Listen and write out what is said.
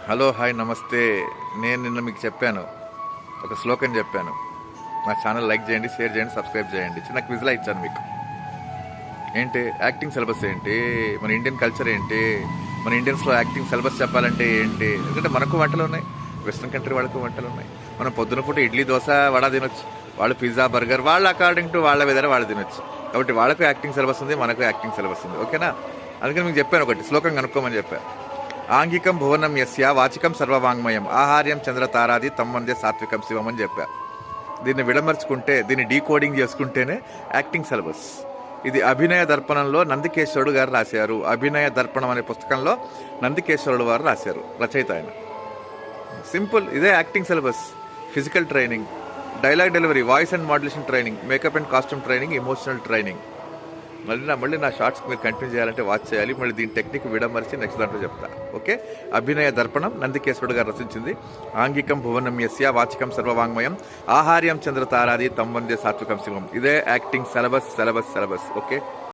Hello hi నమస్తే. నేను నిన్న మీకు చెప్పాను, ఒక శ్లోకం చెప్పాను. నా ఛానల్ లైక్ చేయండి, షేర్ చేయండి, సబ్స్క్రైబ్ చేయండి. చిన్న క్విజ్లా ఇచ్చాను మీకు. ఏంటి యాక్టింగ్ సిలబస్ ఏంటి, మన ఇండియన్ కల్చర్ ఏంటి, మన ఇండియన్స్లో యాక్టింగ్ సిలబస్ చెప్పాలంటే ఏంటి? ఎందుకంటే మనకు వంటలు ఉన్నాయి, వెస్ట్రన్ కంట్రీ వాళ్ళకు వంటలు ఉన్నాయి. మనం పొద్దున పూట ఇడ్లీ దోశ వడ తినొచ్చు, వాళ్ళు పిజ్జా బర్గర్, వాళ్ళు అకార్డింగ్ టు వాళ్ళ విధానం వాళ్ళు తినొచ్చు. కాబట్టి వాళ్ళకు యాక్టింగ్ సిలబస్ ఉంది, మనకు యాక్టింగ్ సిలబస్ ఉంది. ఓకేనా? అందుకని మీకు చెప్పాను, ఒకటి శ్లోకం కనుక్కోమని చెప్పాను. ఆంగికం భువనం యస్య వాచికం సర్వవాంగ్మయం ఆహార్యం చంద్రతారాది తమ్మందే సాత్వికం శివం అని చెప్పా. దీన్ని విడమర్చుకుంటే, దీన్ని డీకోడింగ్ చేసుకుంటేనే యాక్టింగ్ సిలబస్. ఇది అభినయ దర్పణంలో నందికేశ్వరుడు గారు రాశారు. అభినయ దర్పణం అనే పుస్తకంలో నందికేశ్వరుడు వారు రాశారు, రచయిత ఆయన. సింపుల్, ఇదే acting syllabus. Physical training, dialogue delivery, voice and modulation training, makeup and costume training, emotional training. మళ్ళీ నా షార్ట్స్ మీరు కంటిన్యూ చేయాలంటే వాచ్ చేయాలి. మళ్ళీ దీని టెక్నిక్ విడమరిచి నెక్స్ట్ దాంట్లో చెప్తా. ఓకే? అభినయ దర్పణం నందికేశ్వరుడు గారు రచించింది. ఆంగికం భువనం యస్య వాచికం సర్వవాంగ్మయం ఆహార్యం చంద్రతారాది తమ్వందే సాత్వికం శివం. ఇదే యాక్టింగ్ సిలబస్. ఓకే?